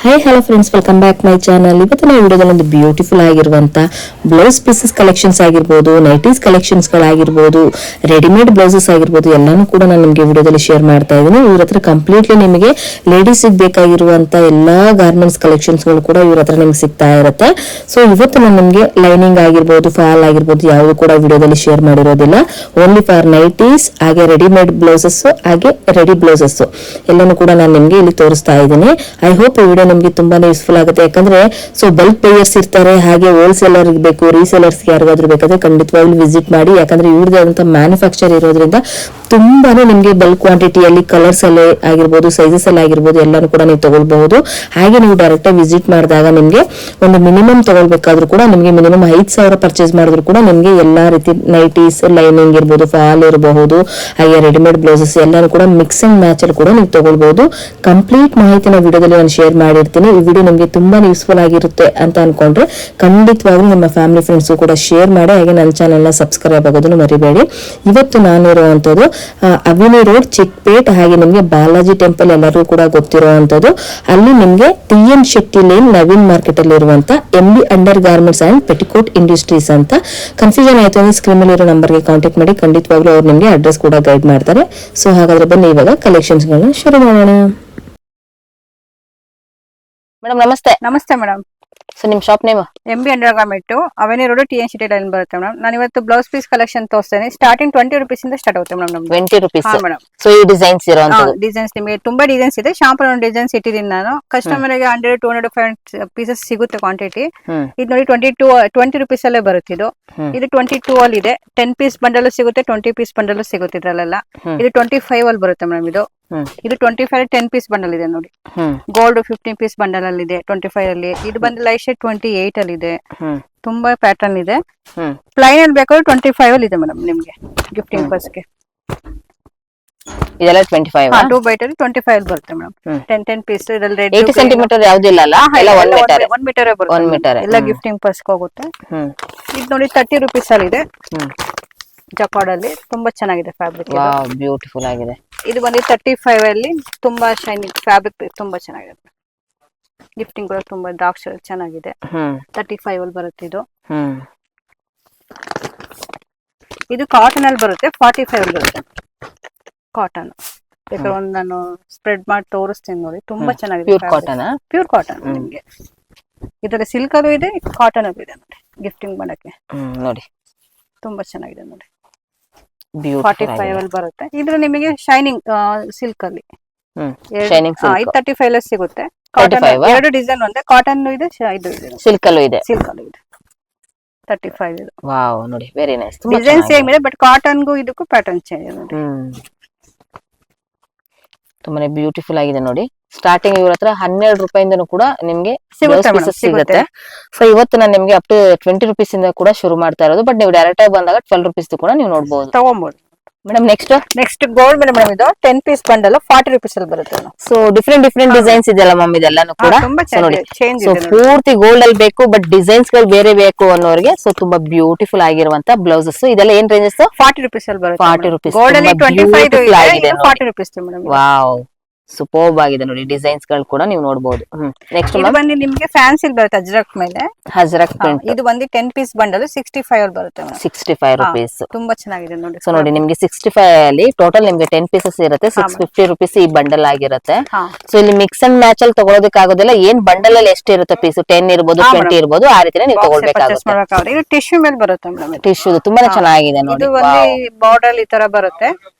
Hi hello friends, welcome back my channel. ಇವತ್ತಿನ ವಿಡಿಯೋದಲ್ಲಿ ಒಂದು ಬ್ಯೂಟಿಫುಲ್ ಆಗಿರುವಂತ ಬ್ಲೌಸ್ ಪೀಸಸ್ ಕಲೆಕ್ಷನ್ಸ್ ಆಗಿರ್ಬೋದು, ನೈಟೀಸ್ ಕಲೆಕ್ಷನ್ಸ್ ಗಳಾಗಿರ್ಬೋದು, ರೆಡಿಮೇಡ್ ಬ್ಲೌಸಸ್ ಆಗಿರ್ಬೋದು, ಎಲ್ಲಾನು ಕೂಡ ನಾನು ನಿಮಗೆ ವಿಡಿಯೋದಲ್ಲಿ ಶೇರ್ ಮಾಡ್ತಾ ಇದ್ದೀನಿ. ಇವ್ರ ಹತ್ರ ಕಂಪ್ಲೀಟ್ಲಿ ನಿಮಗೆ ಲೇಡೀಸ್ ಬೇಕಾಗಿರುವಂತ ಎಲ್ಲಾ ಗಾರ್ಮೆಂಟ್ಸ್ ಕಲೆಕ್ಷನ್ಸ್ ಗಳು ಕೂಡ ಇವ್ರ ಹತ್ರ ನಿಮ್ಗೆ ಸಿಗ್ತಾ ಇರುತ್ತೆ. ಸೊ ಇವತ್ತು ನಾನು ನಿಮಗೆ ಲೈನಿಂಗ್ ಆಗಿರ್ಬೋದು, ಫಾಲ್ ಆಗಿರ್ಬೋದು ಯಾವುದು ಕೂಡ ವಿಡಿಯೋದಲ್ಲಿ ಶೇರ್ ಮಾಡಿರೋದಿಲ್ಲ. ಓನ್ಲಿ ಫಾರ್ ನೈಟೀಸ್, ಹಾಗೆ ರೆಡಿಮೇಡ್ ಬ್ಲೌಸಸ್, ಹಾಗೆ ರೆಡಿ ಬ್ಲೌಸಸ್ ಎಲ್ಲಾನು ಕೂಡ ನಾನು ನಿಮ್ಗೆ ಇಲ್ಲಿ ತೋರಿಸ್ತಾ ಇದ್ದೀನಿ. ಐ ಹೋಪ್ ಈ ವಿಡಿಯೋ ನಿಮ್ಗೆ ತುಂಬಾನೇ ಯೂಸ್ಫುಲ್ ಆಗುತ್ತೆ. ಯಾಕಂದ್ರೆ ಸೊ ಬಲ್ಕ್ ಪೇಯರ್ಸ್ ಇರ್ತಾರೆ, ಹಾಗೆ ಹೋಲ್ಸೇಲರ್ ಬೇಕು, ರೀಸೇಲರ್ಸ್ ಯಾರಿಗಾದ್ರೂ ಬೇಕಾದ್ರೆ ಖಂಡಿತವಾಗ್ಲೂ ವಿಸಿಟ್ ಮಾಡಿ. ಯಾಕಂದ್ರೆ ಇವ್ರದ್ದು ಮ್ಯಾನುಫ್ಯಾಕ್ಚರ್ ಇರೋದ್ರಿಂದ ತುಂಬಾನೇ ನಿಮ್ಗೆ ಬಲ್ಕ್ ಕ್ವಾಂಟಿಟಿಯಲ್ಲಿ ಕಲರ್ಸ್ ಅಲ್ಲಿ ಆಗಿರ್ಬೋದು, ಸೈಜಸ್ ಅಲ್ಲಿ ಆಗಿರ್ಬೋದು ಎಲ್ಲಾನು ಕೂಡ ನೀವು ತಗೊಳ್ಬಹುದು. ಹಾಗೆ ನೀವು ಡೈರೆಕ್ಟ್ ಆಗಿ ವಿಸಿಟ್ ಮಾಡಿದಾಗ ನಿಮ್ಗೆ ಒಂದು ಮಿನಿಮಮ್ ತಗೊಳ್ಬೇಕಾದ್ರೂ ಕೂಡ ನಿಮ್ಗೆ ಮಿನಿಮಮ್ 5,000 ಪರ್ಚೇಸ್ ಮಾಡಿದ್ರು ಕೂಡ ನಿಮ್ಗೆ ಎಲ್ಲಾ ರೀತಿ ನೈಟೀಸ್, ಲೈನಿಂಗ್ ಇರ್ಬೋದು, ಫಾಲ್ ಇರಬಹುದು, ಹಾಗೆ ರೆಡಿಮೇಡ್ ಬ್ಲೌಸಸ್ ಎಲ್ಲಾನು ಕೂಡ ಮಿಕ್ಸ್ ಅಂಡ್ ಮ್ಯಾಚ್ ಅಲ್ಲಿ ಕೂಡ ನೀವು ತಗೊಳ್ಬಹುದು. ಕಂಪ್ಲೀಟ್ ಮಾಹಿತಿನ ವಿಡಿಯೋದಲ್ಲಿ ನಾನು ಶೇರ್ ಮಾಡಿರ್ತೀನಿ. ಈ ವಿಡಿಯೋ ನಿಮ್ಗೆ ತುಂಬಾ ಯೂಸ್ಫುಲ್ ಆಗಿರುತ್ತೆ ಅಂತ ಅನ್ಕೊಂಡ್ರೆ ಖಂಡಿತವಾಗ್ಲೂ ನಿಮ್ಮ ಫ್ಯಾಮಿಲಿ ಫ್ರೆಂಡ್ಸ್ ಕೂಡ ಶೇರ್ ಮಾಡಿ. ಹಾಗೆ ನನ್ನ ಚಾನೆಲ್ ನ ಸಬ್ಸ್ಕ್ರೈಬ್ ಆಗೋದನ್ನು ಮರಿಬೇಡಿ. ಇವತ್ತು ನಾನು ಇರುವಂತದ್ದು ಅವಿನಿ ರೋಡ್, ಚಿಕ್ಪೇಟ್, ಹಾಗೆ ನಿಮ್ಗೆ ಬಾಲಾಜಿ ಟೆಂಪಲ್ ಎಲ್ಲರಿಗೂ ಕೂಡ ಗೊತ್ತಿರುವಂತದ್ದು. ಅಲ್ಲಿ ನಿಮ್ಗೆ TN Shetty lane, Naveen market ಅಲ್ಲಿ ಇರುವಂತ MB under garments and petticoat industries ಅಂತ. ಕನ್ಫ್ಯೂಷನ್ ಆಯ್ತು ಅಂದ್ರೆ ಸ್ಕ್ರೀನ್ ಮೇಲೆ ಇರೋ ನಂಬರ್ಗೆ ಕಾಂಟ್ಯಾಕ್ಟ್ ಮಾಡಿ. ಖಂಡಿತವಾಗ್ಲೂ ಅವ್ರು ನಿಮ್ಗೆ ಅಡ್ರೆಸ್ ಕೂಡ ಗೈಡ್ ಮಾಡ್ತಾರೆ. ಸೊ ಹಾಗಾದ್ರೆ ಬನ್ನಿ ಇವಾಗ ಕಲೆಕ್ಷನ್ಸ್ ಗಳನ್ನ ಶುರು ಮಾಡೋಣ. ಮೇಡಮ್ ನಮಸ್ತೆ. ನಮಸ್ತೆ ಮೇಡಮ್. ಸೊ ನಿಮ್ shop name? MB under garment, avenue road, TN Shetty line ಬರುತ್ತೆ ಮೇಡಮ್. ನಾನು ಇವತ್ತು ಬ್ಲೌಸ್ ಪೀಸ್ ಕಲೆಕ್ಷನ್ ತೋರಿಸ್ತೇನೆ. ಸ್ಟಾರ್ಟಿಂಗ್ 20 rupees ಇಂದ ಸ್ಟಾರ್ಟ್ ಆಗುತ್ತೆ ಮೇಡಮ್. 20 rupees madam. ಸೊ ಈ ಡಿಸೈನ್ಸ್ ಇರುವಂತದ್ದು ಡಿಸೈನ್ಸ್ ನಿಮಗೆ ತುಂಬಾ ಡಿಸೈನ್ಸ್ ಇದೆ. ಶಾಂಪಲ್ ಒಂದು ಡಿಸೈನ್ಸ್ ಇಟ್ಟಿದ್ದೀನಿ ನಾನು. ಕಸ್ಟಮರ್ ಗೆ 100, 200, 500 ಪೀಸಸ್ ಸಿಗುತ್ತೆ ಕ್ವಾಂಟಿಟಿ. ಇದು ನೋಡಿ 20 rupees ಅಲ್ಲೇ ಬರುತ್ತೆ ಇದು. ಇದು 22 ಅಲ್ಲಿ ಇದೆ. 10 ಪೀಸ್ ಬಂಡಲ್ ಸಿಗುತ್ತೆ, 20 ಪೀಸ್ ಬಂಡಲ್ ಸಿಗುತ್ತೆ ಇದ್ರಲ್ಲೆಲ್ಲ. ಇದು 25 ಅಲ್ಲಿ ಬರುತ್ತೆ ಮೇಡಮ್. ಇದು 25 10 ಪೀಸ್ ಬಂಡಲ್ ಇದೆ ನೋಡಿ. ಗೋಲ್ಡ್ 15 ಪೀಸ್ ಬಂಡಲ್ ಅಲ್ಲಿ ಇದೆ 25 ಅಲ್ಲಿ. ಇದು ಬಂದು ಲೈಟ್ ಶೇಡ್ 28 ಅಲ್ಲಿ ಇದೆ. ತುಂಬಾ ಪ್ಯಾಟರ್ನ್ ಇದೆ. ಪ್ಲೈನ್ ಅಲ್ಲಿ ಬೇಕಾದ್ರೆ 25 ಅಲ್ಲಿ ಇದೆ ಮೇಡಮ್ ನಿಮ್ಗೆ ಗಿಫ್ಟಿಂಗ್ ಪರ್ಸ್ ಗೆ. ಇದೆಲ್ಲ 25 2 ಬೈಟ್ ಅಲ್ಲಿ 25 ಅಲ್ಲಿ ಬರುತ್ತೆ ಮೇಡಮ್. 10 ಪೀಸ್ ಇದರಲ್ಲಿ ರೆಡ್ 80 ಸೆಂಟಿಮೀಟರ್ ಯಾವ್ದಿಲ್ಲ ಅಲ್ಲ, ಎಲ್ಲ 1 ಮೀಟರ್ 1 ಮೀಟರ್ ಬರುತ್ತೆ. 1 ಮೀಟರ್ ಎಲ್ಲ ಗಿಫ್ಟಿಂಗ್ ಪರ್ಸ್ ಹೋಗುತ್ತೆ. ಇದು ನೋಡಿ 30 rupees ಅಲ್ಲಿ ಇದೆ. ಜಕಾರ್ಡ್ ಅಲ್ಲಿ ತುಂಬಾ ಚೆನ್ನಾಗಿದೆ ಫ್ಯಾಬ್ರಿಕ್. ಬ್ಯೂಟಿಫುಲ್ ಆಗಿದೆ. ಇದು ಬಂದು 35 ಅಲ್ಲಿ ತುಂಬಾ ಶೈನಿಂಗ್ ಫ್ಯಾಬ್ರಿಕ್, ತುಂಬಾ ಚೆನ್ನಾಗಿದೆ. ಗಿಫ್ಟಿಂಗ್ ಕೂಡ ತುಂಬಾ ಡಾರ್ಕ್ ಶೇಡ್ ಚೆನ್ನಾಗಿದೆ. 35 ಅಲ್ಲಿ ಬರುತ್ತೆ ಇದು. ಇದು ಕಾಟನ್ ಅಲ್ಲಿ ಬರುತ್ತೆ. 45 ಅಲ್ಲಿ ಬರುತ್ತೆ ಕಾಟನ್. ಬೇಕಾದ್ರೆ ಒಂದು ನಾನು ಸ್ಪ್ರೆಡ್ ಮಾಡಿ ತೋರಿಸ್ತೀನಿ ನೋಡಿ. ತುಂಬಾ ಚೆನ್ನಾಗಿದೆ. Pure cotton. ಪ್ಯೂರ್ ಕಾಟನ್ ನಿಮ್ಗೆ. ಇದರಲ್ಲಿ ಸಿಲ್ಕ್ ಅದು ಇದೆ, ಕಾಟನ್ ಅದು ಇದೆ ನೋಡಿ. ಗಿಫ್ಟಿಂಗ್ ಮಾಡಕ್ಕೆ ನೋಡಿ ತುಂಬಾ ಚೆನ್ನಾಗಿದೆ ನೋಡಿ. 45 ಅಲ್ಲಿ ಬರುತ್ತೆ. ಇದು ನಿಮಗೆ ಶೈನಿಂಗ್ ಸಿಲ್ಕ್ ಅಲ್ಲಿ 35 ಅಲ್ಲಿ ಸಿಗುತ್ತೆ. ಕಾಟನ್ ಎರಡು ಡಿಸೈನ್ ಒಂದೇ. ಕಾಟನ್ ಇದೆ, ಇದು ಇದೆ, ಸಿಲ್ಕ್ ಅಲ್ಲೂ ಇದೆ. ಸಿಲ್ಕ್ ಅಲ್ಲೂ ಇದೆ. 35 ಇದು. ವಾವ್ ನೋಡಿ, ವೆರಿ ನೈಸ್. ಡಿಸೈನ್ ಸೇಮ್ ಇದೆ, ಬಟ್ ಕಾಟನ್ ಗೂ ಇದಕ್ಕೂ ಪ್ಯಾಟರ್ನ್ ಚೇಂಜ್ ಇದೆ ನೋಡಿ. ತುಂಬಾನೇ ಬ್ಯೂಟಿಫುಲ್ ಆಗಿದೆ ನೋಡಿ. ಸ್ಟಾರ್ಟಿಂಗ್ ಇವ್ರ ಹತ್ರ 12 ರೂಪಾಯಿಂದನೂ ಕೂಡ ನಿಮ್ಗೆ ಸಿಗುತ್ತೆ. ಸೊ ಇವತ್ತು ನಾನು ನಿಮ್ಗೆ ಅಪ್ ಟು 20 rupees ಇಂದ ಕೂಡ ಶುರು ಮಾಡ್ತಾ ಇರೋದು. ಬಟ್ ನೀವು ಡೈರೆಕ್ಟ್ ಆಗಿ ಬಂದಾಗ 12 rupees ಕೂಡ ನೀವು ನೋಡಬಹುದು, ತಗೋಬಹುದು ಮೇಡಮ್. ನೆಕ್ಸ್ಟ್ ಗೋಲ್ಡ್ ಮೇಡಮ್ ಇದು 10 ಪೀಸ್ ಬಂಡಲ್ 40 rupees ಅಲ್ಲಿ ಬರುತ್ತೆ. ಸೊ ಡಿಫ್ರೆಂಟ್ ಡಿಸೈನ್ಸ್ ಇದೆಯಲ್ಲ ಮಮ್, ಇದೆಲ್ಲಾನು ಕೂಡ ಪೂರ್ತಿ ಗೋಲ್ಡ್ ಅಲ್ಲಿ ಬೇಕು, ಬಟ್ ಡಿಸೈನ್ಸ್ ಗಳು ಬೇರೆ ಬೇಕು ಅನ್ನೋರಿಗೆ ಸೊ ತುಂಬಾ ಬ್ಯೂಟಿಫುಲ್ ಆಗಿರುವಂತ ಬ್ಲೌಸಸ್. ಇದೆಲ್ಲ ಏನ್ ರೇಂಜಸ್? 40 rupees ಅಲ್ಲಿ ಬರುತ್ತೆ. 40 rupees. ಗೋಲ್ಡ್ ಅಲ್ಲಿ 25 ಆಗಿದೆ, 40 rupees ಮೇಡಮ್. ವಾವ್, ಸೂಪರ್ಬ್ ಆಗಿದೆ ನೋಡಿ. ಡಿಸೈನ್ಸ್ ಗಳು ಕೂಡ ನೀವು ನೋಡಬಹುದು. ನೆಕ್ಸ್ಟ್ ಬಂದು ನಿಮ್ಗೆ ಫ್ಯಾನ್ಸಿ ಬರುತ್ತೆ ಅಜ್ರಕ್ ಮೇಲೆ. ಅಜ್ರಕ್ ಪ್ರಿಂಟ್. ಇದು ಬಂದು 10 ಪೀಸ್ ಬಂಡಲ್ 65 ಅಲ್ಲಿ ಬರುತ್ತೆ. 65 rupees. ತುಂಬಾ ಚೆನ್ನಾಗಿದೆ ನೋಡಿ. ಸೊ ನೋಡಿ ನಿಮ್ಗೆ 65 ಅಲ್ಲಿ ಟೋಟಲ್ ನಿಮ್ಗೆ 10 ಪೀಸಸ್ ಇರುತ್ತೆ. 650 rupees ಈ ಬಂಡಲ್ ಆಗಿರುತ್ತೆ. ಸೊ ಇಲ್ಲಿ ಮಿಕ್ಸ್ ಅಂಡ್ ಮ್ಯಾಚ್ ಅಲ್ಲಿ ತಗೊಳೋದಕ್ಕೆ ಆಗೋದಿಲ್ಲ. ಏನ್ ಬಂಡಲ್ ಅಲ್ಲಿ ಎಷ್ಟು ಇರುತ್ತೆ ಪೀಸ್? 10 ಇರ್ಬೋದು, 20 ಇರ್ಬೋದು, ಆ ರೀತಿ ನೀವು ತಗೊಳ್ಬೇಕಾಗುತ್ತೆ. ಇದು ಟಿಶ್ಯೂ ಮೇಲೆ ಬರುತ್ತೆ ಮೇಡಮ್. ಟಿಶ್ಯೂ ತುಂಬಾನೇ ಚೆನ್ನಾಗಿದೆ ನೋಡಿ. ಇದು ಒಂದು ಬಾರ್ಡರ್ ಈ ತರ ಬರುತ್ತೆ.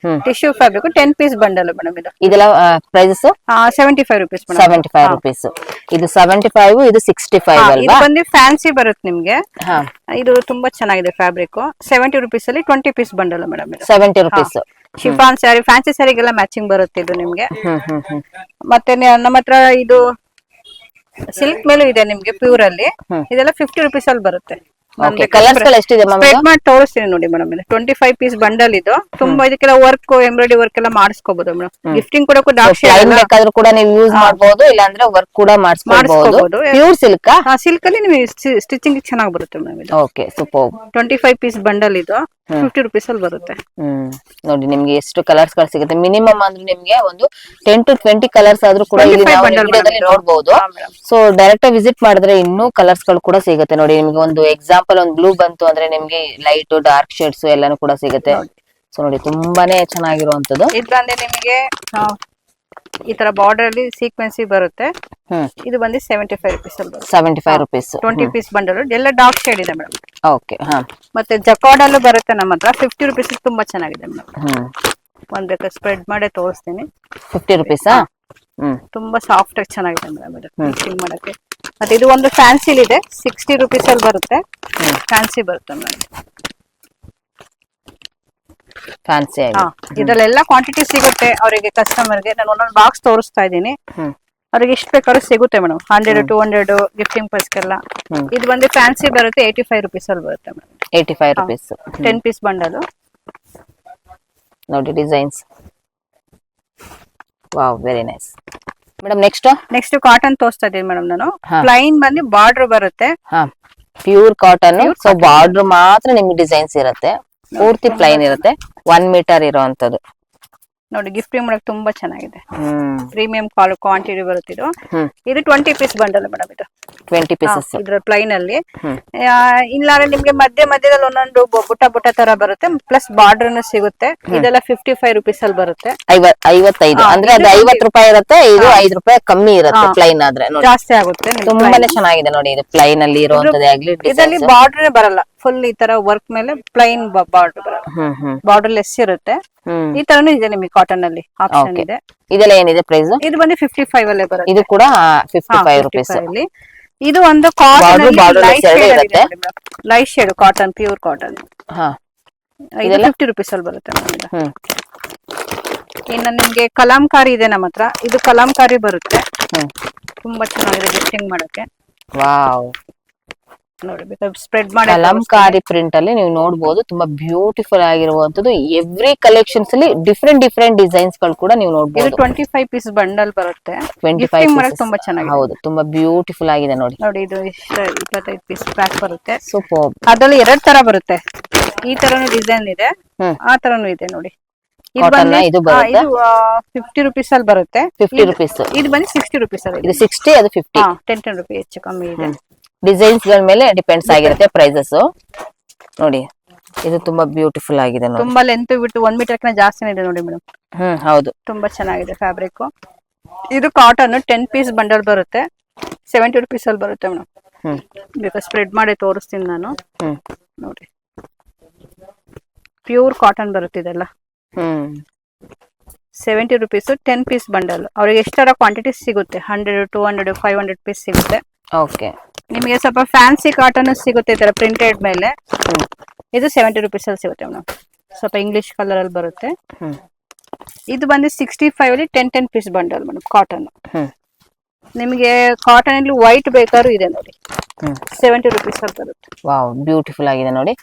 Tissue fabric 10 piece bundle madam. ಇದೆಲ್ಲ ಪ್ರೈಸಸ್ 75 rupees. 75 rupees. ಇದು 75, ಇದು 65 ಅಲ್ವಾ? ಇದು ಬಂದು ಫ್ಯಾನ್ಸಿ ಬರುತ್ತೆ ನಿಮ್ಗೆ. ಇದು ತುಂಬಾ ಚೆನ್ನಾಗಿದೆ ಫ್ಯಾಬ್ರಿಕ್. 70 rupees ಅಲ್ಲಿ 20 piece bundle madam. 70 rupees. Chiffon sari, fancy ಸ್ಯಾರಿಗೆಲ್ಲ ಮ್ಯಾಚಿಂಗ್ ಬರುತ್ತೆ ಇದು ನಿಮ್ಗೆ. ಮತ್ತೆ ನಮ್ಮ ಹತ್ರ ಇದು ಸಿಲ್ಕ್ ಮೇಲೂ ಇದೆ ನಿಮ್ಗೆ ಪ್ಯೂರ್ ಅಲ್ಲಿ. ಇದೆಲ್ಲ 50 rupees ಅಲ್ಲಿ ಬರುತ್ತೆ. ಕಲರ್ಸ್ ಗಳು ಎಷ್ಟಿದೆ ಸ್ಪ್ರೆಡ್ ಮಾಡಿ ತೋರಿಸ್ತೀನಿ ನೋಡಿ ಮೇಡಮ್. 25 ಪೀಸ್ ಬಂಡಲ್ ಇದು. ತುಂಬಾ ಇದಕ್ಕೆಲ್ಲ ವರ್ಕ್, ಎಂಬ್ರಾಯ್ಡರಿ ವರ್ಕ್ ಎಲ್ಲ ಮಾಡಿಸ್ಕೋಬಹುದು ಮೇಡಮ್. ಗಿಫ್ಟಿಂಗ್ ಕೂಡ ಬೇಕಾದ್ರೂ ಕೂಡ ನೀವು ಯೂಸ್ ಮಾಡಬಹುದು, ಇಲ್ಲಾಂದ್ರೆ ವರ್ಕ್ ಕೂಡ ಮಾಡಿಸ್ಕೋಬಹುದು. ಪ್ಯೂರ್ ಸಿಲ್ಕ್ ಸಿಲ್ಕ್ ಅಲ್ಲಿ ನಿಮಗೆ ಸ್ಟಿಚಿಂಗ್ ಚೆನ್ನಾಗಿ ಬರುತ್ತೆ ಮೇಡಮ್ ಇದು. Okay, super. 25 ಪೀಸ್ ಬಂಡಲ್ ಇದು. 50 ರುಪೀಸ್ ಅಲ್ಲಿ ಬರುತ್ತೆ. ನೋಡಿ ನಿಮ್ಗೆ ಎಷ್ಟು ಕಲರ್ಸ್ ಗಳು ಸಿಗುತ್ತೆ. ಮಿನಿಮಮ್ ಅಂದ್ರೆ ನಿಮ್ಗೆ ಒಂದು 10 to 20 ಕಲರ್ಸ್ ಆದ್ರೂ ಕೂಡ ಇಲ್ಲಿ 25 ನಾವು bundle ವಿಡಿಯೋದಲ್ಲಿ madam ನೋಡಬಹುದು. ಹಾ madam. ಸೊ ಡೈರೆಕ್ಟ್ ಆಗಿ ವಿಸಿಟ್ ಮಾಡಿದ್ರೆ ಇನ್ನೂ ಕಲರ್ಸ್ ಗಳು ಕೂಡ ಸಿಗುತ್ತೆ. ನೋಡಿ ನಿಮ್ಗೆ ಒಂದು ಎಕ್ಸಾಂಪಲ್ ಒಂದು ಬ್ಲೂ ಬಂತು ಅಂದ್ರೆ ನಿಮ್ಗೆ ಲೈಟ್ ಡಾರ್ಕ್ ಶೇಡ್ಸ್ ಎಲ್ಲಾನು ಕೂಡ ಸಿಗುತ್ತೆ. ಸೊ ನೋಡಿ ತುಂಬಾನೇ ಚೆನ್ನಾಗಿರುವಂತದ್ದು. ಇದ್ರಲ್ಲಿ ನಿಮಗೆ ಈ ತರ ಬಾರ್ಡರ್ ಅಲ್ಲಿ ಸೀಕ್ವೆನ್ಸಿ ಬರುತ್ತೆ. ಇದು ಬಂದು 75 ರುಪೀಸ್ ಅಲ್ಲಿ ಬರುತ್ತೆ. 75 ರುಪೀಸ್ 20 ಪೀಸ್ ಬಂಡಲ್ ಎಲ್ಲ ಡಾರ್ಕ್ ಶೇಡ್ ಇದೆ ಮೇಡಮ್. ಓಕೆ. ಹಾ ಮತ್ತೆ ಜಕಾರ್ಡ್ ಅಲ್ಲೂ ಬರುತ್ತೆ ನಮ್ಮ ಹತ್ರ. 50 ರುಪೀಸ್ ತುಂಬಾ ಚೆನ್ನಾಗಿದೆ ಮೇಡಮ್. ಒಂದ್ ಬೇಕಾದ್ರೆ ಸ್ಪ್ರೆಡ್ ಮಾಡೇ ತೋರಿಸ್ತೀನಿ. 50 ರುಪೀಸ್. ತುಂಬಾ ಸಾಫ್ಟ್ ಆಗಿ ಚೆನ್ನಾಗಿದೆ ಮೇಡಮ್ ಇದು ಮಿಕ್ಸಿಂಗ್ ಮಾಡಕ್ಕೆ. ಮತ್ತೆ ಇದು ಒಂದು ಫ್ಯಾನ್ಸಿ ಇದೆ 60 ರುಪೀಸ್ ಅಲ್ಲಿ ಬರುತ್ತೆ. ಫ್ಯಾನ್ಸಿ ಬರುತ್ತೆ ಮೇಡಮ್. ಫ್ಯಾನ್ಸಿ ಆಗಿ ಇದರಲ್ಲೆಲ್ಲ ಕ್ವಾಂಟಿಟಿ ಸಿಗುತ್ತೆ ಅವರಿಗೆ ಕಸ್ಟಮರ್ಗೆ. ನಾನು ಒಂದೊಂದು ಬಾಕ್ಸ್ ತೋರಿಸ್ತಾ ಇದ್ದೀನಿ. ಅವ್ರಿಗೆ ಎಷ್ಟು ಬೇಕಾದ್ರೂ ಸಿಗುತ್ತೆ ಮೇಡಮ್. 100 200 ಗಿಫ್ಟಿಂಗ್ ಪರ್ಸ್ಗೆಲ್ಲ. ಇದು ಬಂದು ಫ್ಯಾನ್ಸಿ ಬರುತ್ತೆ 85 ರುಪೀಸ್ ಅಲ್ಲಿ ಬರುತ್ತೆ ಮೇಡಮ್. 85 rupees 10 piece bundle. ನೋಡಿ designs. Wow very nice madam. Next cotton ತೋರಿಸ್ತಾ ಇದ್ದೀನಿ ಮೇಡಮ್ ನಾನು. ಪ್ಲೈನ್ ಬಂದು ಬಾರ್ಡರ್ ಬರುತ್ತೆ. Pure cotton. ಸೊ ಬಾರ್ಡರ್ ಮಾತ್ರ ನಿಮ್ಗೆ ಡಿಸೈನ್ಸ್ ಇರುತ್ತೆ. ಪೂರ್ತಿ ಪ್ಲೈನ್ ಇರುತ್ತೆ. 1 ಮೀಟರ್ ಇರೋಂತದ್ದು. ನೋಡಿ ಗಿಫ್ಟಿಂಗ್ ಮಾಡಕ್ ತುಂಬಾ ಚೆನ್ನಾಗಿದೆ. ಪ್ರೀಮಿಯಂ ಕ್ವಾಂಟಿಟಿ ಬರುತ್ತೆ ಇದು. ಇದು 20 ಪೀಸ್ ಬಂಡಲ್ ಮೇಡಮ್. ಇದು 20 ಪೀಸಸ್ ಇದ್ರ ಪ್ಲೈನ್ ಅಲ್ಲಿ. ಇಲ್ಲಾಂದ್ರೆ ನಿಮ್ಗೆ ಮಧ್ಯದಲ್ಲಿ ಒಂದೊಂದು ಬುಟ್ಟ ತರ ಬರುತ್ತೆ. ಪ್ಲಸ್ ಬಾರ್ಡರ್ ಸಿಗುತ್ತೆ. ಇದೆಲ್ಲ 55 ರುಪೀಸ್ ಅಲ್ಲಿ ಬರುತ್ತೆ. 55 ಅಂದ್ರೆ ಅದು 50 ರೂಪಾಯಿ ಇರುತ್ತೆ. ಇದು 5 ರೂಪಾಯಿ ಕಮ್ಮಿ ಇರುತ್ತೆ ಪ್ಲೈನ್ ಆದ್ರೆ. ಜಾಸ್ತಿ ಆಗುತ್ತೆ. ತುಂಬಾನೇ ಚೆನ್ನಾಗಿದೆ ನೋಡಿ. ಇದು ಪ್ಲೈನ್ ಅಲ್ಲಿ ಇರುವಂತದ್ದೇ ಆಗ್ಲಿ. ಇದರಲ್ಲಿ ಬಾರ್ಡರ್ ಬರಲ್ಲ. ಫುಲ್ ಈ ತರ ವರ್ಕ್ ಮೇಲೆ ಪ್ಲೈನ್ ಬಾರ್ಡರ್ ಬರಲ್ಲ. ಬಾರ್ಡರ್ ಲೆಸ್ ಇರುತ್ತೆ. ಈ ತರನು ಇದೆ ನಿಮಗೆ ಕಾಟನ್ ಅಲ್ಲಿ ಆಪ್ಷನ್ ಇದೆ. ಇದೆಲ್ಲ ಏನಿದೆ ಪ್ರೈಸ್? ಇದು ಬಂದು 55 ಅಲ್ಲೇ ಬರುತ್ತೆ. ಇದು ಕೂಡ 55 ರುಪೀಸ್. ಇದು ಒಂದು ಕಾಟನ್ ಇರುತ್ತೆ. Light shade cotton, pure cotton. ಇದು 50 ರುಪೀಸ್ ಅಲ್ಲಿ ಬರುತ್ತೆ. ಇನ್ನು ನಿಮ್ಗೆ ಕಲಾಂಕಾರಿ ಇದೆ ನಮ್ಮ ಹತ್ರ. ಇದು ಕಲಾಂಕಾರಿ ಬರುತ್ತೆ. ತುಂಬಾ ಚೆನ್ನಾಗಿದೆ ಗಿಫ್ಟಿಂಗ್ ಮಾಡಕ್ಕೆ. ವಾವ್ ನೋಡಿ ಬೇಕಾದ್ರೆ ಸ್ಪ್ರೆಡ್ ಮಾಡಿ ಕಲಂಕಾರಿ ಪ್ರಿಂಟ್ ಅಲ್ಲಿ ನೀವು ನೋಡಬಹುದು. ತುಂಬಾ ಬ್ಯೂಟಿಫುಲ್ ಆಗಿರುವಂತದ್ದು. ಎವ್ರಿ ಕಲೆಕ್ಷನ್ಸ್ ಅಲ್ಲಿ ಡಿಫ್ರೆಂಟ್ ಡಿಸೈನ್ಸ್ ಗಳು ಕೂಡ ನೀವು ನೋಡಬಹುದು. ಇದು 25 ಪೀಸ್ ಬಂಡಲ್ ಬರುತ್ತೆ. 25 ಮಾಡಕ್ಕೆ ತುಂಬಾ ಚೆನ್ನಾಗಿದೆ. ಹೌದು ತುಂಬಾ ಬ್ಯೂಟಿಫುಲ್ ಆಗಿದೆ ನೋಡಿ. ನೋಡಿ ಇದು 25 ಪೀಸ್ ಪ್ಯಾಕ್ ಬರುತ್ತೆ. ಸೂಪರ್. ಅದ್ರಲ್ಲಿ 2 ತರ ಬರುತ್ತೆ. ಈ ತರನು ಡಿಸೈನ್ ಇದೆ, ಆ ತರನು ಇದೆ ನೋಡಿ. ಇದು 50 ರುಪೀಸ್ ಅಲ್ಲಿ ಬರುತ್ತೆ. 50 ರುಪೀಸ್. ಇದು ಬಂದು 60 ರುಪೀಸ್ ಅಲ್ಲಿ. ಇದು 60, ಅದು 50. 10 ರೂಪಾಯಿ ಹೆಚ್ಚು ಕಮ್ಮಿ ಇದೆ. ಡಿಸೈನ್ಸ್ ಗಳ ಮೇಲೆ ಡಿಪೆಂಡ್ಸ್ ಆಗಿರುತ್ತೆ ಪ್ರೈಸಸ್. ನೋಡಿ ಇದು ತುಂಬಾ ಬ್ಯೂಟಿಫುಲ್ ಆಗಿದೆ ನೋಡಿ. ತುಂಬಾ ಲೆಂತ್ ಬಿಟ್ಟು 1 ಮೀಟರ್ ಕಿಂತ ಜಾಸ್ತಿನೇ ಇದೆ ನೋಡಿ ಮೇಡಮ್. ಹೌದು ತುಂಬಾ ಚೆನ್ನಾಗಿದೆ ಫ್ಯಾಬ್ರಿಕ್. ಇದು ಕಾಟನ್ 10 ಪೀಸ್ ಬಂಡಲ್ ಬರುತ್ತೆ. 70 ರುಪೀಸ್ ಅಲ್ಲಿ ಬರುತ್ತೆ ಮೇಡಮ್. ಬೇಕಾದ್ರೆ ಸ್ಪ್ರೆಡ್ ಮಾಡಿ ತೋರಿಸ್ತೀನಿ ನಾನು. ನೋಡಿ ಪ್ಯೂರ್ ಕಾಟನ್ ಬರುತ್ತೆ ಇದೆಲ್ಲ. 70 ರುಪೀಸ್ 10 ಪೀಸ್ ಬಂಡಲ್. ಅವ್ರಿಗೆ ಎಷ್ಟರ ಕ್ವಾಂಟಿಟಿ ಸಿಗುತ್ತೆ. 100 200 500 ಪೀಸ್ ಸಿಗುತ್ತೆ. ಓಕೆ. ನಿಮಗೆ ಸ್ವಲ್ಪ ಫ್ಯಾನ್ಸಿ ಕಾಟನ್ ಸಿಗುತ್ತೆ ಈ ತರ ಪ್ರಿಂಟೆಡ್ ಮೇಲೆ. ಇದು 70 ರುಪೀಸ್ ಅಲ್ಲಿ ಸಿಗುತ್ತೆ ಮೇಡಮ್. ಸ್ವಲ್ಪ ಇಂಗ್ಲಿಷ್ ಕಲರ್ ಅಲ್ಲಿ ಬರುತ್ತೆ. ಇದು ಬಂದು 65 ಅಲ್ಲಿ 10 ಪೀಸ್ ಬಂಡಲ್ ಮೇಡಮ್ ಕಾಟನ್. ನಿಮಗೆ ಕಾಟನ್ ಅಲ್ಲಿ ವೈಟ್ ಬೇಕಾದ್ರೂ ಇದೆ ನೋಡಿ. 70 ರುಪೀಸ್ ಅಲ್ಲಿ ಬರುತ್ತೆ. ವಾವ್ ಬ್ಯೂಟಿಫುಲ್ ಆಗಿದೆ ನೋಡಿ.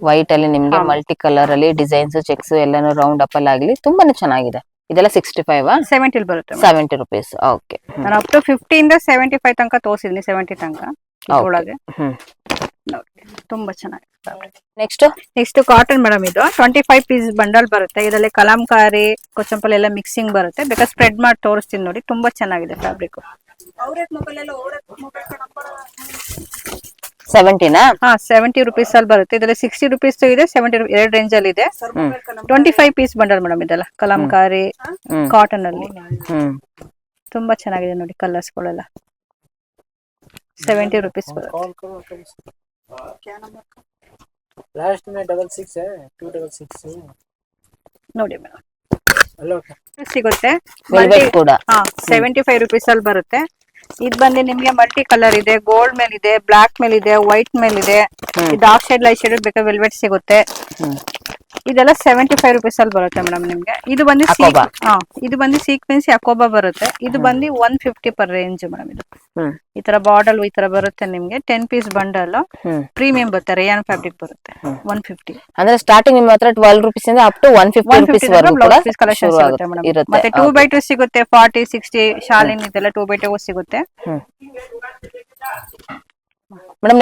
ವೈಟ್ ಅಲ್ಲಿ ನಿಮ್ಗೆ ಮಲ್ಟಿ ಕಲರ್ ಅಲ್ಲಿ ಡಿಸೈನ್ಸ್ ಚೆಕ್ಸ್ ಎಲ್ಲಾನು ರೌಂಡ್ ಅಪ್ ಅಲ್ಲಿ ಆಗಲಿ ತುಂಬಾನೇ ಚೆನ್ನಾಗಿದೆ. ಇದೆಲ್ಲ 65 70 ಬರುತ್ತೆ. 70 ರುಪೀಸ್. ಓಕೆ. ನಾನು ಅಪ್ ಟು 50 ಇಂದ 75 ತನಕ ತೋರಿಸಿದೀನಿ. 70 ತನಕ ಒಳಗೆ ನೋಡಿ. ತುಂಬಾ ಚೆನ್ನಾಗಿದೆ. Next cotton madam. ಇದು 25 ಪೀಸ್ ಬಂಡಲ್ ಬರುತ್ತೆ. ಇದರಲ್ಲಿ ಕಲಾಂಕಾರಿ ಕೊಚ್ಚಂಪಲ್ಲಿ ಎಲ್ಲ ಮಿಕ್ಸಿಂಗ್ ಬರುತ್ತೆ. ಬೇಕಾದ್ರೆ ಸ್ಪ್ರೆಡ್ ಮಾಡಿ ತೋರಿಸ್ತೀನಿ ನೋಡಿ. ತುಂಬಾ ಚೆನ್ನಾಗಿದೆ ಫ್ಯಾಬ್ರಿಕ್. 70 ರುಪೀಸ್ ಅಲ್ಲಿ ಬರುತ್ತೆ. ಇದರಲ್ಲಿ 60 ರುಪೀಸ್ ಇದೆ, 70 ಎರಡು ರೇಂಜ್ ಅಲ್ಲಿ ಇದೆ. 25 ಪೀಸ್ ಬಂಡಲ್ ಮೇಡಮ್ ಇದೆಲ್ಲ ಕಲಾಂಕಾರಿ ಕಾಟನ್ ಅಲ್ಲಿ. ತುಂಬಾ ಚೆನ್ನಾಗಿದೆ ನೋಡಿ ಕಲರ್ಸ್ ಗಳೆಲ್ಲ. 70 ರುಪೀಸ್ ಬರುತ್ತೆ. ನೋಡಿ ಮೇಡಮ್ ಸಿಗುತ್ತೆ. 75 ರುಪೀಸ್ ಅಲ್ಲಿ ಬರುತ್ತೆ. ಇದು ಬಂದು ನಿಮ್ಗೆ ಮಲ್ಟಿ ಕಲರ್ ಇದೆ. ಗೋಲ್ಡ್ ಮೇಲೆ ಇದೆ, ಬ್ಲಾಕ್ ಮೇಲೆ ಇದೆ, ವೈಟ್ ಮೇಲೆ ಇದೆ. ಡಾರ್ಕ್ ಶೇಡ್ ಲೈಟ್ ಶೇಡ್ ಬೇಕಾದ್ರೆ ವೆಲ್ವೆಟ್ ಸಿಗುತ್ತೆ. ಇದೆಲ್ಲ 75 ರುಪೀಸ್ ಅಲ್ಲಿ ಬರುತ್ತೆ ಮೇಡಮ್ ನಿಮ್ಗೆ. ಇದು ಬಂದು ಇದು ಬಂದು ಸೀಕ್ವೆನ್ಸ್ ಯಾಕೋಬಾ ಬರುತ್ತೆ. ಇದು ಬಂದು 150 ಪರ್ ರೇಂಜ್ ಮೇಡಮ್. ಇದು ಈ ತರ ಬಾರ್ಡಲ್ ಈ ತರ ಬರುತ್ತೆ ನಿಮ್ಗೆ. 10 ಪೀಸ್ ಬಂಡಲ್ ಪ್ರೀಮಿಯಂ ಬರುತ್ತೆ. ರೇಯಾನ್ ಫ್ಯಾಬ್ರಿಕ್ ಬರುತ್ತೆ. 150 ಅಂದ್ರೆ ಸ್ಟಾರ್ಟಿಂಗ್ ನಿಮ್ಮ ಹತ್ರ 12 ರುಪೀಸ್ ಇಂದ ಅಪ್ ಟು 150 ರುಪೀಸ್ ವರೆಗೂ ಕಲೆಕ್ಷನ್ ಸಿಗುತ್ತೆ ಮೇಡಮ್. ಮತ್ತೆ 2x2 ಸಿಗುತ್ತೆ. 40 60 ಶಾಲಿನ್ ಇದೆಲ್ಲ 2x2 ಸಿಗುತ್ತೆ ಮೇಡಮ್.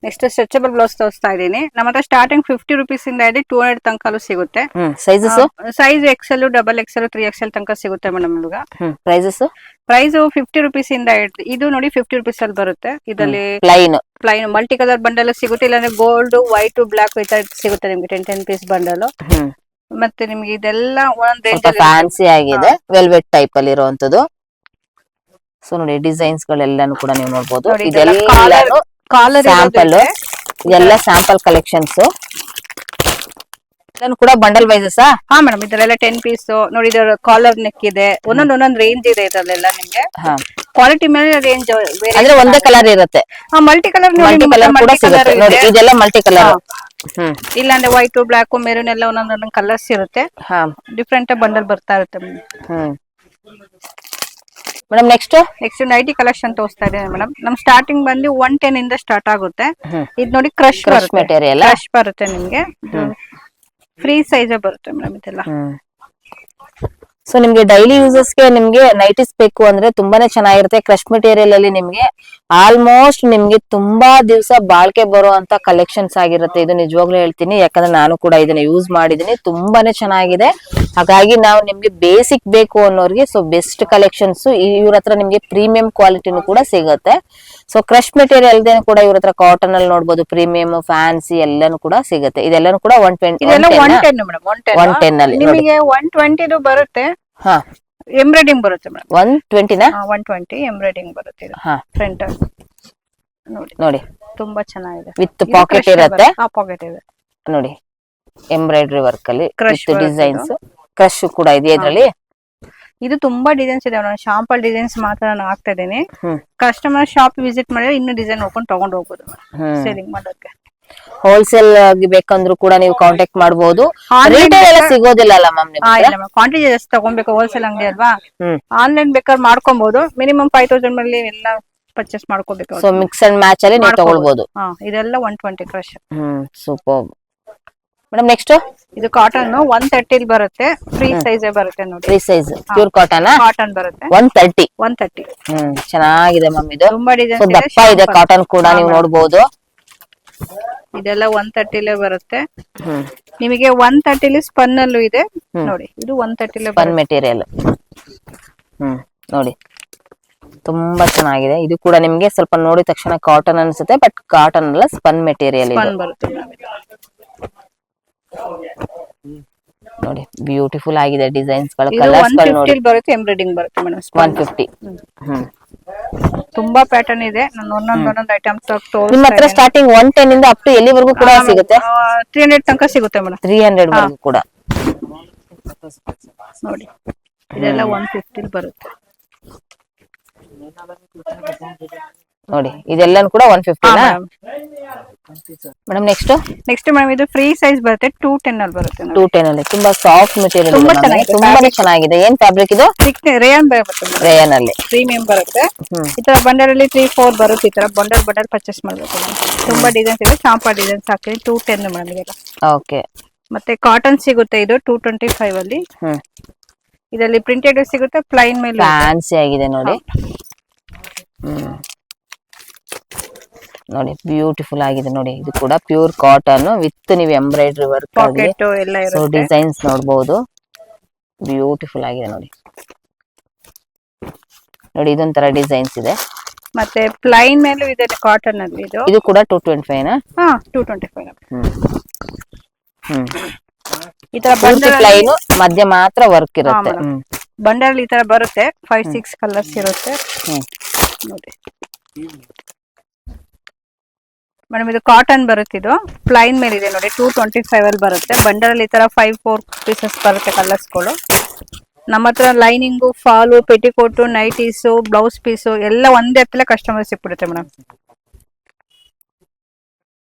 ನೆಕ್ಸ್ಟ್ ಸ್ಟ್ರೆಚಬಲ್ ಬ್ಲೌಸ್ ತೋರಿಸ್ತಾ ಇದೀನಿ. ನಮ್ಮ ಹತ್ರ ಸ್ಟಾರ್ಟಿಂಗ್ 50 ರುಪೀಸ್ ಇಂದ ಇದೆ 200 ತನಕಲ್ಲೂ ಸಿಗುತ್ತೆ. Sizes size XL, XXL, 3XL ತನಕ ಸಿಗುತ್ತೆ ಮೇಡಮ್ ಇವಾಗ. ಪ್ರೈಸಸ್ ಪ್ರೈಸ್ 50 ರುಪೀಸ್ ಇಂದ ಇದು ನೋಡಿ 50 ರುಪೀಸ್ ಅಲ್ಲಿ ಬರುತ್ತೆ. ಇದರಲ್ಲಿ ಪ್ಲೈನ್ ಮಲ್ಟಿ ಕಲರ್ ಬಂಡಲ್ ಸಿಗುತ್ತೆ, ಇಲ್ಲಾಂದ್ರೆ ಗೋಲ್ಡ್, ವೈಟ್, ಬ್ಲಾಕ್ ಈ ತರ ಸಿಗುತ್ತೆ ನಿಮ್ಗೆ 10 ಪೀಸ್ ಬಂಡಲ್. ಮತ್ತೆ ನಿಮ್ಗೆ ಇದೆಲ್ಲ ಒಂದ್ ರೇಂಜ್ ಫ್ಯಾನ್ಸಿ ಆಗಿದೆ, ವೆಲ್ವೆಟ್ ಟೈಪ್ ಅಲ್ಲಿ ಇರುವಂತದ್ದು. ಸೊ ನೋಡಿ ಡಿಸೈನ್ಸ್ ಗಳೆಲ್ಲಾನು ಕೂಡ ನೀವು ನೋಡಬಹುದು. ಕಾಲರ್ ಸ್ಯಾಂಪಲ್, ಇದೆಲ್ಲ ಸ್ಯಾಂಪಲ್ ಕಲೆಕ್ಷನ್ಸ್. ಇದನ್ನು ಕೂಡ ಬಂಡಲ್ ವೈಸಸ್. ಹಾ ಮೇಡಮ್, ಇದೆಲ್ಲ 10 ಪೀಸ್ ನೋಡಿ. ಇದರ ಕಾಲರ್ ನೆಕ್ ಇದೆ, ಒಂದೊಂದ್ ರೇಂಜ್ ಇದೆ ಇದರಲ್ಲೆಲ್ಲ ನಿಮ್ಗೆ. ಕ್ವಾಲಿಟಿ ಮೇಲೆ ರೇಂಜ್ ಅಂದ್ರೆ ಒಂದೇ ಕಲರ್ ಇರುತ್ತೆ. ಮಲ್ಟಿ ಕಲರ್ ಕೂಡ ಸಿಗುತ್ತೆ ನೋಡಿ. ಇದೆಲ್ಲ ಮಲ್ಟಿ ಕಲರ್. ಇಲ್ಲಾಂದ್ರೆ ವೈಟ್, ಬ್ಲಾಕ್, ಮೆರೂನ್ ಎಲ್ಲ ಒಂದೊಂದೊಂದು ಕಲರ್ಸ್ ಇರುತ್ತೆ. ಡಿಫ್ರೆಂಟ್ ಬಂಡಲ್ ಬರ್ತಾ ಇರುತ್ತೆ ಮೇಡಮ್. ನೆಕ್ಸ್ಟ್ ನೈಟಿ ಕಲೆಕ್ಷನ್ ತೋರಿಸ್ತಾ ಇದ್ದೇನೆ ಮೇಡಮ್. ನಮ್ ಸ್ಟಾರ್ಟಿಂಗ್ ಬಂದು 110 ಇಂದ ಸ್ಟಾರ್ಟ್ ಆಗುತ್ತೆ. ಇದು ನೋಡಿ ಕ್ರಶ್ ಮೆಟೀರಿಯಲ್, ಕ್ರಶ್ ಬರುತ್ತೆ ನಿಮ್ಗೆ. ಫ್ರೀ ಸೈಜ್ ಬರುತ್ತೆ ಮೇಡಮ್ ಇದೆಲ್ಲ. ಸೊ ನಿಮ್ಗೆ ಡೈಲಿ ಯೂಸಸ್ ಗೆ ನಿಮ್ಗೆ ನೈಟಿಸ್ ಬೇಕು ಅಂದ್ರೆ ತುಂಬಾನೇ ಚೆನ್ನಾಗಿರುತ್ತೆ. ಕ್ರಶ್ ಮೆಟೀರಿಯಲ್ ಅಲ್ಲಿ ನಿಮ್ಗೆ ಆಲ್ಮೋಸ್ಟ್ ನಿಮ್ಗೆ ತುಂಬಾ ದಿವಸ ಬಾಳ್ಕೆ ಬರುವಂತ ಕಲೆಕ್ಷನ್ಸ್ ಆಗಿರುತ್ತೆ. ಇದು ನಿಜವಾಗ್ಲೂ ಹೇಳ್ತೀನಿ, ಯಾಕಂದ್ರೆ ನಾನು ಕೂಡ ಇದನ್ನ ಯೂಸ್ ಮಾಡಿದೀನಿ, ತುಂಬಾನೇ ಚೆನ್ನಾಗಿದೆ. ಹಾಗಾಗಿ ನಾವು ನಿಮ್ಗೆ ಬೇಸಿಕ್ ಬೇಕು ಅನ್ನೋರಿಗೆ ಸೊ ಬೆಸ್ಟ್ ಕಲೆಕ್ಷನ್ಸ್ ಇವ್ರ ಹತ್ರ ನಿಮ್ಗೆ ಪ್ರೀಮಿಯಂ ಕ್ವಾಲಿಟಿನೂ ಕೂಡ ಸಿಗುತ್ತೆ. ಸೊ ಕ್ರಶ್ ಮೆಟೀರಿಯಲ್ ಕೂಡ ಇವ್ರ ಹತ್ರ ಕಾಟನ್ ಅಲ್ಲಿ ನೋಡಬಹುದು, ಪ್ರೀಮಿಯಂ, ಫ್ಯಾನ್ಸಿ ಎಲ್ಲಾನು ಕೂಡ ಸಿಗುತ್ತೆ. ಇದೆಲ್ಲಾನು ಕೂಡ 110 ಅಲ್ಲಿ ನಿಮಗೆ 120 ಬರುತ್ತೆ. ಎಂಬ್ರಾಯ್ಡಿಂಗ್ ಬರುತ್ತೆ ಮೇಡಮ್. 120 ಎಂಬ್ರಾಯ್ಡಿಂಗ್ ಬರುತ್ತೆ. ಫ್ರಂಟ್ ನೋಡಿ ತುಂಬಾ ಚೆನ್ನಾಗಿದೆ, ವಿತ್ ಪಾಕೆಟ್ ಇರುತ್ತೆ. ಪಾಕೆಟ್ ಇದೆ ನೋಡಿ, ಎಂಬ್ರಾಯ್ಡ್ರಿ ವರ್ಕ್ ಅಲ್ಲಿ ಡಿಸೈನ್ಸ್. ಕ್ರಶ್ ಕೂಡ ಇದೆ ಇದರಲ್ಲಿ. ಇದು ತುಂಬಾ ಡಿಸೈನ್ಸ್ ಇದೆ. ನಾನು ಶಾಂಪಲ್ ಡಿಸೈನ್ಸ್ ಮಾತ್ರ ನಾನು ಹಾಕ್ತಾ ಇದ್ದೀನಿ. ಕಸ್ಟಮರ್ ಶಾಪ್ ವಿಸಿಟ್ ಮಾಡಿದ್ರೆ ಇನ್ನು ಡಿಸೈನ್ ನೋಡ್ಕೊಂಡು ತಗೊಂಡು ಹೋಗ್ಬೋದು ಸೇಲಿಂಗ್ ಮಾಡೋಕೆ. ಹೋಲ್ಸೇಲ್ ಆಗಿ ಬೇಕಂದ್ರೂ ಕೂಡ ನೀವು ಕಾಂಟ್ಯಾಕ್ಟ್ ಮಾಡಬಹುದು. ರಿಟೇಲ್ ಎಲ್ಲ ಸಿಗೋದಿಲ್ಲ ಅಲ್ಲ ಮ್ಯಾಮ್? ಕ್ವಾಂಟಿಟಿ ಜಾಸ್ತಿ ತಗೊಬೇಕು, ಹೋಲ್ಸೇಲ್ ಅಂಗಡಿ ಅಲ್ವಾ. ಆನ್ಲೈನ್ ಬೇಕಾದ್ರೆ ಮಾಡ್ಕೊಬಹುದು. ಮಿನಿಮಮ್ 5000 ಮೇಲೆ ಎಲ್ಲ ಪರ್ಚೇಸ್ ಮಾಡ್ಕೋಬೇಕು. ಸೊ ಮಿಕ್ಸ್ ಅಂಡ್ ಮ್ಯಾಚ್ ಅಲ್ಲಿ ನೀವು ತಗೊಳ್ಬಹುದು. ಇದೆಲ್ಲ 120 ಕ್ರಶ್. Super madam. ನೆಕ್ಸ್ಟ್ ಇದು ಕಾಟನ್ 130 ಬರುತ್ತೆ. ಫ್ರೀ ಸೈಜ್ ಬರುತ್ತೆ ನೋಡಿ. Free size pure cotton. Cotton ಬರುತ್ತೆ 130. ಚೆನ್ನಾಗಿದೆ ಮ್ಯಾಮ್. ಇದು ತುಂಬಾ ಡಿಸೈನ್ ದಪ್ಪ ಇದೆ ಕಾಟನ್ ಕೂಡ, ನೀವು ನೋಡಬಹುದು. ಇದೆಲ್ಲ 130 ಬರುತ್ತೆ ನಿಮಗೆ. 130 ಸ್ಪನ್ ಅಲ್ಲೂ ಇದೆ ನೋಡಿ. ಇದು 130 ಸ್ಪನ್ ಮೆಟೀರಿಯಲ್. ನೋಡಿ ತುಂಬಾ ಚೆನ್ನಾಗಿದೆ. ಇದು ಕೂಡ ನಿಮ್ಗೆ ಸ್ವಲ್ಪ ನೋಡಿದ ತಕ್ಷಣ ಕಾಟನ್ ಅನ್ಸುತ್ತೆ, ಬಟ್ ಕಾಟನ್ ಅಲ್ಲ, ಸ್ಪನ್ ಮೆಟೀರಿಯಲ್ ಬರುತ್ತೆ. ನೋಡಿ ಬ್ಯೂಟಿಫುಲ್ ಆಗಿದೆ ಡಿಸೈನ್ಸ್ ಗಳು, ಕಲರ್ಸ್ ಗಳು ನೋಡಿ. ಬರುತ್ತೆ, ಎಂಬ್ರಾಯ್ಡಿಂಗ್ ಬರುತ್ತೆ ಮೇಡಮ್. 150. ತುಂಬಾ ಪ್ಯಾಟರ್ನ್ ಇದೆ. ನಾನು ಒಂದೊಂದು ಐಟಮ್ಸ್ ನಿಮ್ಮ ಹತ್ರ ಸ್ಟಾರ್ಟಿಂಗ್ 110 ಇಂದ ಅಪ್ ಟು ಎಲ್ಲಿವರೆಗೂ ಕೂಡ ಸಿಗುತ್ತೆ? 300 ತನಕ ಸಿಗುತ್ತೆ ಮೇಡಮ್. 300 ವರೆಗೂ ಕೂಡ ನೋಡಿ. ಇದೆಲ್ಲ 150 ಬರುತ್ತೆ ನೋಡಿ. ಇದೆಲ್ಲನೂ ಕೂಡ 150 ಮೇಡಮ್. ನೆಕ್ಸ್ಟ್ ಮೇಡಮ್ ಇದು ಫ್ರೀ ಸೈಜ್ ಬರುತ್ತೆ. 210 ಅಲ್ಲಿ ಬರುತ್ತೆ. 210 ಅಲ್ಲಿ ತುಂಬಾ ಸಾಫ್ಟ್ ಮೆಟೀರಿಯಲ್, ತುಂಬಾನೇ ಚೆನ್ನಾಗಿದೆ. ಏನ್ ಫ್ಯಾಬ್ರಿಕ್ ಇದು? ರೇಯಾನ್ ಬರುತ್ತೆ. ರೇಯಾನ್ ಅಲ್ಲಿ ಪ್ರೀಮಿಯಂ ಬರುತ್ತೆ. ಈ ತರ ಬಂಡಲ್ ಅಲ್ಲಿ 3-4 ಬರುತ್ತೆ. ಈ ತರ ಬಂಡಲ್ ಪರ್ಚೇಸ್ ಮಾಡಬೇಕು. ತುಂಬಾ ಡಿಸೈನ್ಸ್ ಇದೆ. ಶಾಂಪಲ್ ಡಿಸೈನ್ಸ್ ಹಾಕ್ತೀನಿ. 210 ಮೇಡಮ್ ಇದೆಲ್ಲ. ಓಕೆ. ಮತ್ತೆ ಕಾಟನ್ ಸಿಗುತ್ತೆ. ಇದು 225 ಅಲ್ಲಿ. ಇದರಲ್ಲಿ ಪ್ರಿಂಟೆಡ್ ಸಿಗುತ್ತೆ, ಪ್ಲೈನ್ ಮೇಲೆ ಫ್ಯಾನ್ಸಿ ಆಗಿದೆ ನೋಡಿ. ನೋಡಿ ಬ್ಯೂಟಿಫುಲ್ ಆಗಿದೆ ನೋಡಿ. ಇದು ಕೂಡ ಪ್ಯೂರ್ ಕಾಟನ್ ವಿತ್ ನೀವು ಎಂಬ್ರಾಯ್ಡ್ರಿ ವರ್ಕ್ ಆಗಿದೆ. ಸೊ ಡಿಸೈನ್ಸ್ ನೋಡಬಹುದು, ಬ್ಯೂಟಿಫುಲ್ ಆಗಿದೆ ನೋಡಿ. ನೋಡಿ ಇದೊಂತರ ಡಿಸೈನ್ಸ್ ಇದೆ. ಮತ್ತೆ ಪ್ಲೈನ್ ಮೇಲೂ ಇದೆ ಕಾಟನ್ ಅಲ್ಲಿ. ಇದು ಕೂಡ 225 ನಾ? 225. ಈ ತರ ಪ್ಲೈನ್ ಮಧ್ಯ ಮಾತ್ರ ವರ್ಕ್ ಇರುತ್ತೆ. ಬಂಡಲ್ ಈ ತರ ಬರುತ್ತೆ. 5-6 ಕಲರ್ಸ್ ಇರುತ್ತೆ ನೋಡಿ ಮೇಡಮ್. ಇದು ಕಾಟನ್ ಬರುತ್ತೆ. ಇದು ಪ್ಲೈನ್ ಮೇಲೆ ಇದೆ ನೋಡಿ. 225 ಅಲ್ಲಿ ಬರುತ್ತೆ. ಬಂಡಲ್ ಅಲ್ಲಿ ಈ ತರ 5-4 ಪೀಸಸ್ ಬರುತ್ತೆ ಕಲರ್ಸ್ ಗಳು. ನಮ್ಮ ಹತ್ರ lining, fall, petticoat, nighties, blouse piece ಎಲ್ಲ ಒಂದೇ ಹತ್ತಲೇ ಕಸ್ಟಮರ್ ಸಿಕ್ಬಿಡುತ್ತೆ ಮೇಡಮ್.